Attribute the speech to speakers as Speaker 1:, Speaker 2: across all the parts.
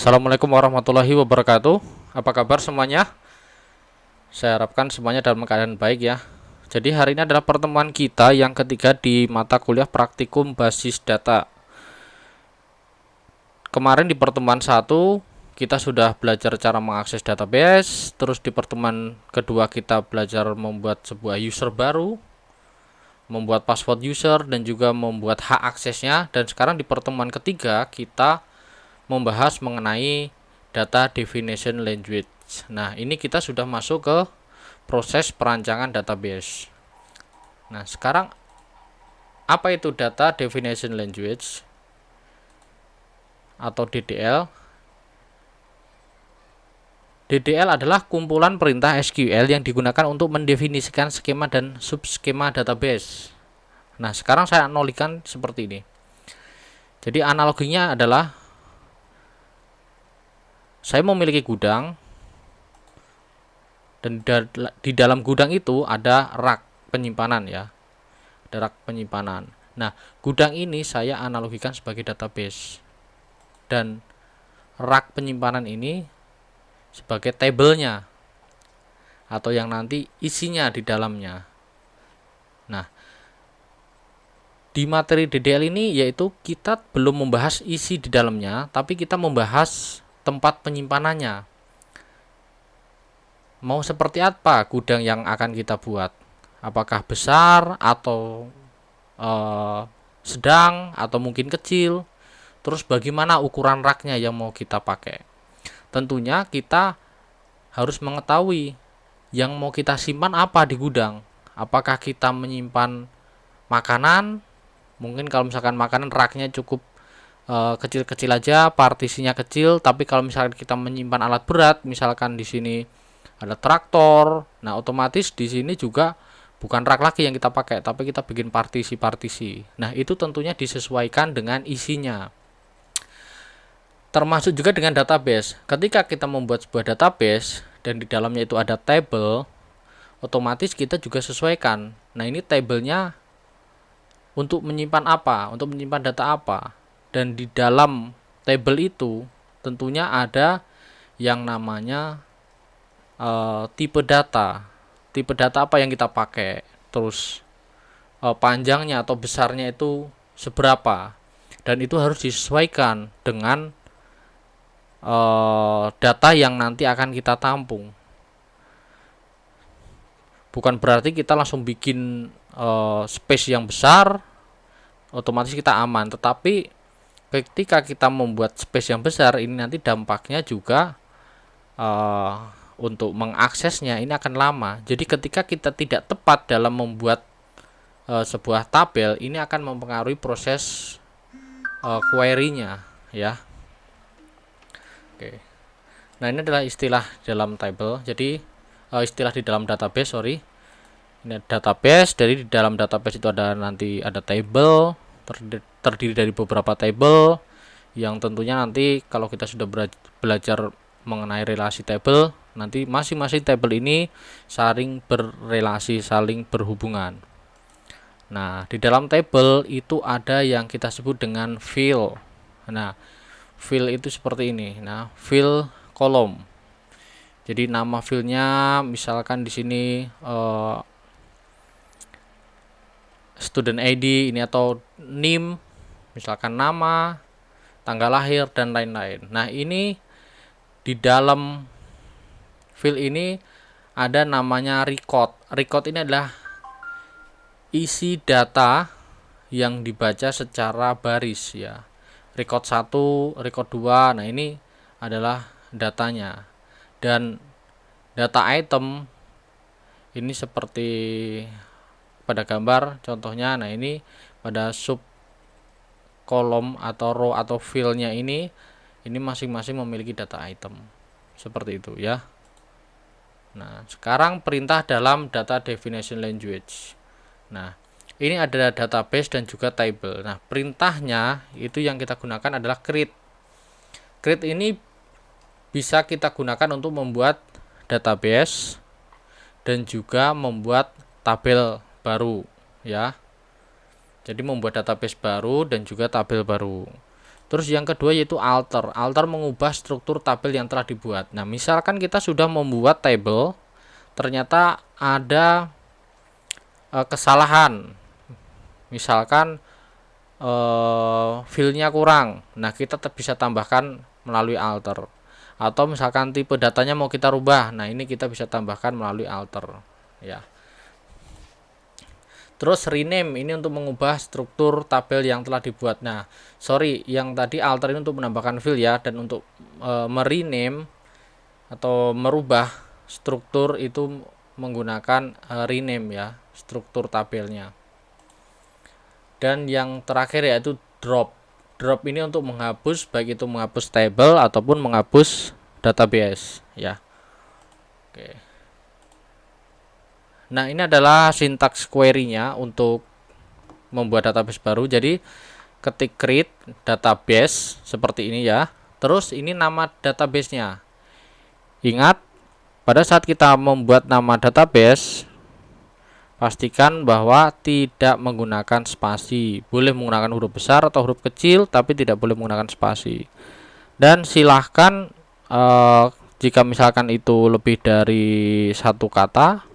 Speaker 1: Assalamualaikum warahmatullahi wabarakatuh. Apa kabar semuanya? Saya harapkan semuanya dalam keadaan baik ya. Jadi hari ini adalah pertemuan kita yang ketiga di mata kuliah praktikum basis data. Kemarin di pertemuan 1 kita sudah belajar cara mengakses database. Terus di pertemuan kedua kita belajar membuat sebuah user baru, membuat password user, dan juga membuat hak aksesnya. Dan sekarang di pertemuan ketiga kita membahas mengenai data definition language. Nah, ini kita sudah masuk ke proses perancangan database. Nah, sekarang apa itu data definition language atau DDL? DDL adalah kumpulan perintah SQL yang digunakan untuk mendefinisikan skema dan subskema database. Nah, sekarang saya analogikan seperti ini. Jadi analoginya adalah saya memiliki gudang, dan di dalam gudang itu ada rak penyimpanan ya, ada rak penyimpanan. Nah, gudang ini saya analogikan sebagai database, dan rak penyimpanan ini sebagai tabelnya atau yang nanti isinya di dalamnya. Nah, di materi DDL ini yaitu kita belum membahas isi di dalamnya, tapi kita membahas tempat penyimpanannya. Mau seperti apa gudang yang akan kita buat? Apakah besar atau sedang atau mungkin kecil? Terus bagaimana ukuran raknya yang mau kita pakai? Tentunya kita harus mengetahui yang mau kita simpan apa di gudang. Apakah kita menyimpan makanan? Mungkin kalau misalkan makanan raknya cukup kecil-kecil aja, partisinya kecil. Tapi kalau misalkan kita menyimpan alat berat, misalkan di sini ada traktor, nah otomatis di sini juga bukan rak lagi yang kita pakai, tapi kita bikin partisi-partisi. Nah, itu tentunya disesuaikan dengan isinya. Termasuk juga dengan database. Ketika kita membuat sebuah database dan di dalamnya itu ada table, otomatis kita juga sesuaikan. Nah, ini tabelnya untuk menyimpan apa, untuk menyimpan data apa. Dan di dalam table itu tentunya ada yang namanya tipe data. Tipe data apa yang kita pakai, terus panjangnya atau besarnya itu seberapa, dan itu harus disesuaikan dengan data yang nanti akan kita tampung. Bukan berarti kita langsung bikin space yang besar otomatis kita aman, tetapi ketika kita membuat space yang besar ini nanti dampaknya juga untuk mengaksesnya ini akan lama. Jadi ketika kita tidak tepat dalam membuat sebuah tabel, ini akan mempengaruhi proses query-nya ya. Oke. Nah, ini adalah istilah dalam table. Jadi istilah di dalam database, sorry. Ini database. Dari di dalam database itu ada nanti ada table, terdiri dari beberapa table yang tentunya nanti kalau kita sudah belajar mengenai relasi table, nanti masing-masing table ini saling berrelasi, saling berhubungan. Nah, di dalam table itu ada yang kita sebut dengan field. Nah, field itu seperti ini. Nah, field kolom. Jadi nama fieldnya misalkan di sini student ID ini atau name, misalkan nama, tanggal lahir dan lain-lain. Nah, ini di dalam field ini ada namanya record. Record ini adalah isi data yang dibaca secara baris ya. Record 1, record 2. Nah, ini adalah datanya. Dan data item ini seperti pada gambar contohnya. Nah, ini pada sub kolom atau row atau fieldnya ini masing-masing memiliki data item seperti itu ya. Nah, sekarang perintah dalam data definition language. Nah, ini ada database dan juga table. Nah, perintahnya itu yang kita gunakan adalah create. Create ini bisa kita gunakan untuk membuat database dan juga membuat tabel baru ya. Jadi membuat database baru dan juga tabel baru. Terus yang kedua yaitu alter. Alter mengubah struktur tabel yang telah dibuat. Nah, misalkan kita sudah membuat tabel, ternyata ada kesalahan. Misalkan fillnya kurang. Nah, kita bisa tambahkan melalui alter. Atau misalkan tipe datanya mau kita rubah. Nah, ini kita bisa tambahkan melalui alter, ya. Terus rename ini untuk mengubah struktur tabel yang telah dibuat. Nah, sorry, yang tadi alter ini untuk menambahkan fill ya, dan untuk merename atau merubah struktur itu menggunakan rename ya, struktur tabelnya. Dan yang terakhir yaitu drop. Drop ini untuk menghapus, baik itu menghapus tabel ataupun menghapus database ya. Oke. Nah, ini adalah sintaks query-nya untuk membuat database baru. Jadi ketik create database seperti ini ya. Terus ini nama database-nya. Ingat, pada saat kita membuat nama database, pastikan bahwa tidak menggunakan spasi. Boleh menggunakan huruf besar atau huruf kecil, tapi tidak boleh menggunakan spasi. Dan silahkan jika misalkan itu lebih dari satu kata,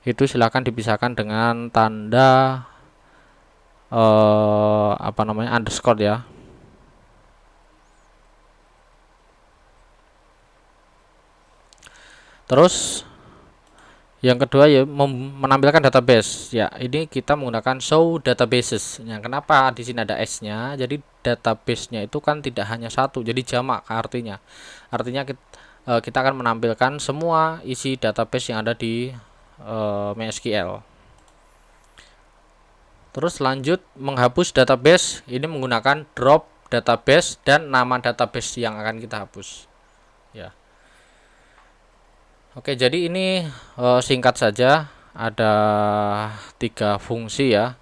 Speaker 1: itu silahkan dipisahkan dengan tanda underscore ya. Terus yang kedua ya menampilkan database ya. Ini kita menggunakan show databases. Yang kenapa di sini ada s-nya? Jadi database-nya itu kan tidak hanya satu, jadi jamak artinya. Artinya kita akan menampilkan semua isi database yang ada di MySQL. Terus lanjut menghapus database, ini menggunakan drop database dan nama database yang akan kita hapus ya. Oke, jadi ini singkat saja, ada 3 fungsi ya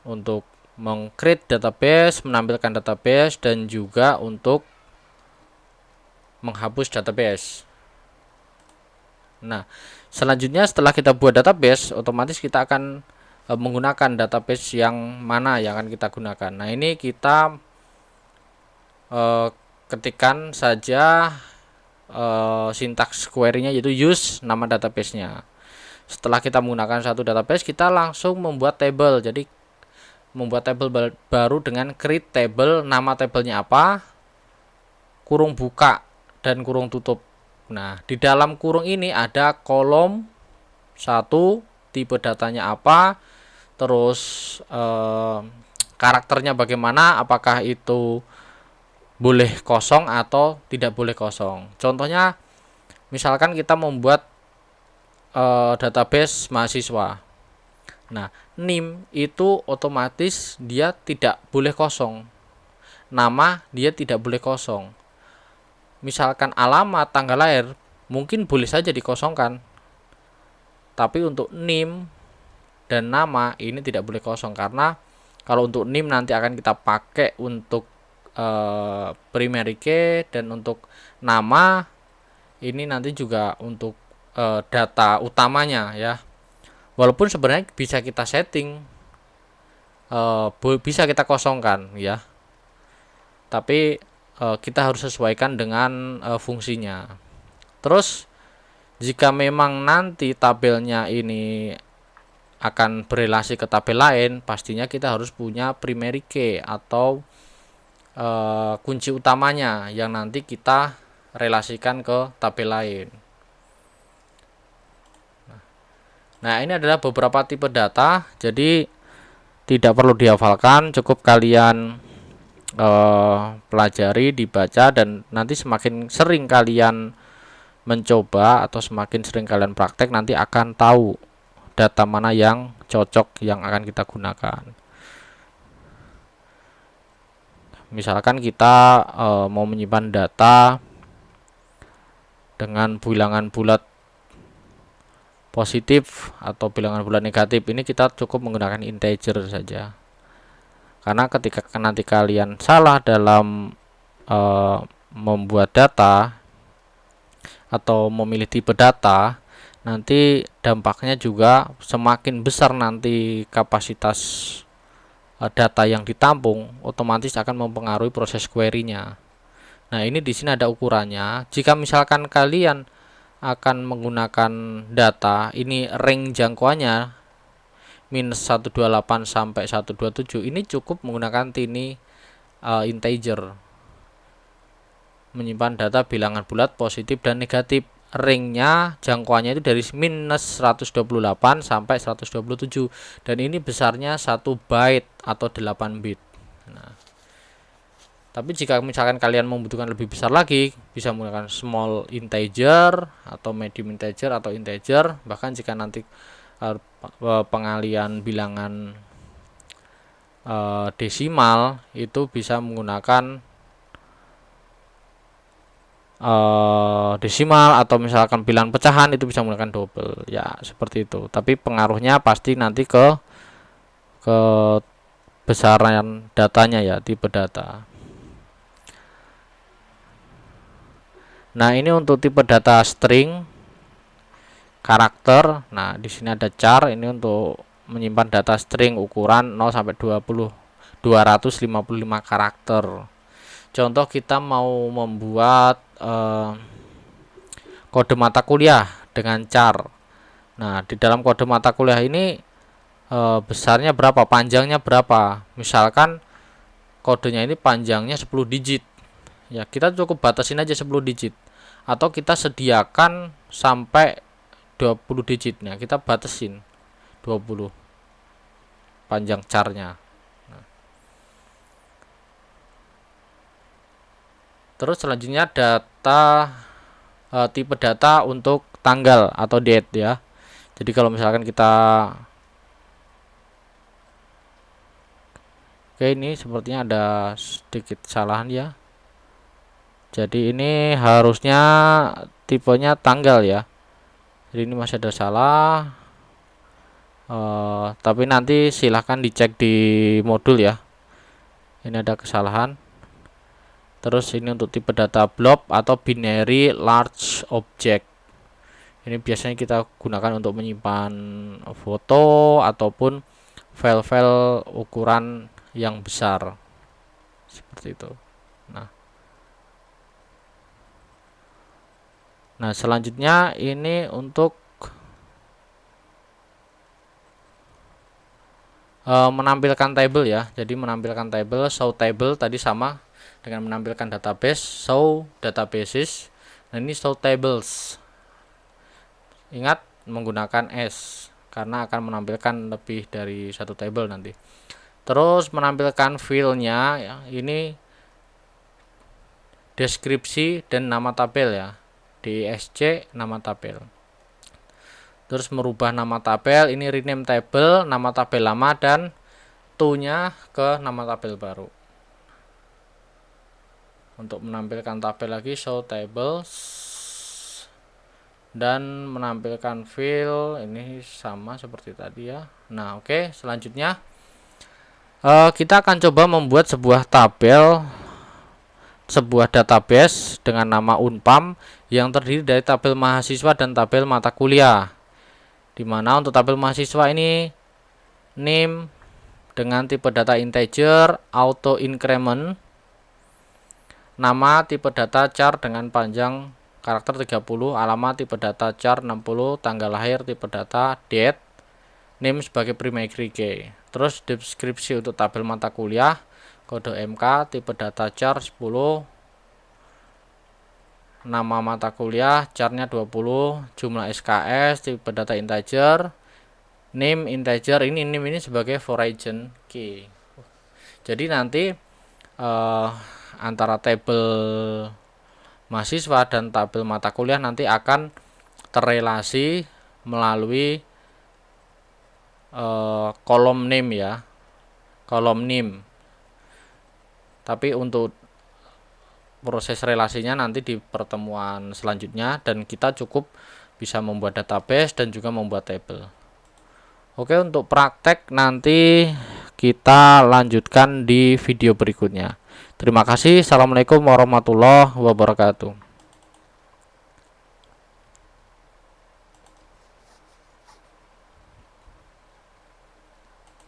Speaker 1: untuk meng-create database, menampilkan database, dan juga untuk menghapus database. Nah, selanjutnya setelah kita buat database, otomatis kita akan menggunakan database yang mana yang akan kita gunakan. Nah, ini kita ketikkan saja sintaks query-nya yaitu use nama database-nya. Setelah kita menggunakan satu database, kita langsung membuat table. Jadi membuat table baru dengan create table, nama tabelnya apa, kurung buka dan kurung tutup. Nah, di dalam kurung ini ada kolom 1, tipe datanya apa, terus karakternya bagaimana, apakah itu boleh kosong atau tidak boleh kosong. Contohnya, misalkan kita membuat database mahasiswa. Nah, NIM itu otomatis dia tidak boleh kosong. Nama dia tidak boleh kosong. Misalkan alamat, tanggal lahir mungkin boleh saja dikosongkan, tapi untuk NIM dan nama ini tidak boleh kosong, karena kalau untuk NIM nanti akan kita pakai untuk primary key, dan untuk nama ini nanti juga untuk data utamanya ya. Walaupun sebenarnya bisa kita setting, bisa kita kosongkan ya, tapi kita harus sesuaikan dengan fungsinya. Terus jika memang nanti tabelnya ini akan berelasi ke tabel lain, pastinya kita harus punya primary key atau kunci utamanya yang nanti kita relasikan ke tabel lain. Nah, ini adalah beberapa tipe data, jadi tidak perlu dihafalkan, cukup kalian pelajari, dibaca, dan nanti semakin sering kalian mencoba atau semakin sering kalian praktek, nanti akan tahu data mana yang cocok yang akan kita gunakan. Misalkan kita mau menyimpan data dengan bilangan bulat positif atau bilangan bulat negatif, ini kita cukup menggunakan integer saja. Karena ketika nanti kalian salah dalam membuat data atau memilih tipe data, nanti dampaknya juga semakin besar nanti kapasitas data yang ditampung, otomatis akan mempengaruhi proses query-nya. Nah, ini di sini ada ukurannya. Jika misalkan kalian akan menggunakan data, ini ring jangkauannya minus 128 sampai 127, ini cukup menggunakan tiny integer, menyimpan data bilangan bulat positif dan negatif. Ringnya jangkauannya itu dari minus 128 sampai 127, dan ini besarnya 1 byte atau 8 bit. Nah, tapi jika misalkan kalian membutuhkan lebih besar lagi, bisa menggunakan small integer atau medium integer atau integer. Bahkan jika nanti pengalian bilangan desimal itu bisa menggunakan desimal, atau misalkan bilangan pecahan itu bisa menggunakan double, ya seperti itu. Tapi pengaruhnya pasti nanti ke besaran datanya ya, tipe data. Nah, ini untuk tipe data string, karakter. Nah, di sini ada char, ini untuk menyimpan data string ukuran 0 sampai 255 karakter. Contoh, kita mau membuat kode mata kuliah dengan char. Nah, di dalam kode mata kuliah ini besarnya berapa, panjangnya berapa. Misalkan kodenya ini panjangnya 10 digit. Ya, kita cukup batasin aja 10 digit. Atau kita sediakan sampai 20 digitnya, kita batasin 20 panjang charnya. Terus selanjutnya data tipe data untuk tanggal atau date ya. Jadi kalau misalkan kita, oke, ini sepertinya ada sedikit kesalahan ya. Jadi ini harusnya tipenya tanggal ya. Jadi ini masih ada salah. Tapi nanti silahkan dicek di modul ya. Ini ada kesalahan. Terus ini untuk tipe data blob atau binary large object. Ini biasanya kita gunakan untuk menyimpan foto ataupun file-file ukuran yang besar. Seperti itu. Nah, selanjutnya ini untuk menampilkan table ya. Jadi menampilkan table, show table tadi sama dengan menampilkan database, show databases. Nah, ini show tables. Ingat menggunakan S karena akan menampilkan lebih dari satu table nanti. Terus menampilkan filenya ya. Ini deskripsi dan nama tabel ya. DSC nama tabel. Terus merubah nama tabel, ini rename table, nama tabel lama dan to-nya ke nama tabel baru. Untuk menampilkan tabel lagi, show tables, dan menampilkan field ini sama seperti tadi ya. Nah, oke, selanjutnya kita akan coba membuat sebuah tabel, sebuah database dengan nama Unpam yang terdiri dari tabel mahasiswa dan tabel mata kuliah. Dimana untuk tabel mahasiswa ini name dengan tipe data integer, auto increment, nama tipe data char dengan panjang karakter 30, alamat tipe data char 60, tanggal lahir tipe data date, name sebagai primary key. Terus deskripsi untuk tabel mata kuliah, kode MK, tipe data char 10, nama mata kuliah, charnya 20, jumlah SKS, tipe data integer, name integer, ini name ini sebagai foreign key. Jadi nanti antara tabel mahasiswa dan tabel mata kuliah nanti akan terrelasi melalui kolom name ya, kolom name. Tapi untuk proses relasinya nanti di pertemuan selanjutnya, dan kita cukup bisa membuat database dan juga membuat table. Oke, untuk praktek nanti kita lanjutkan di video berikutnya. Terima kasih. Assalamualaikum warahmatullahi wabarakatuh.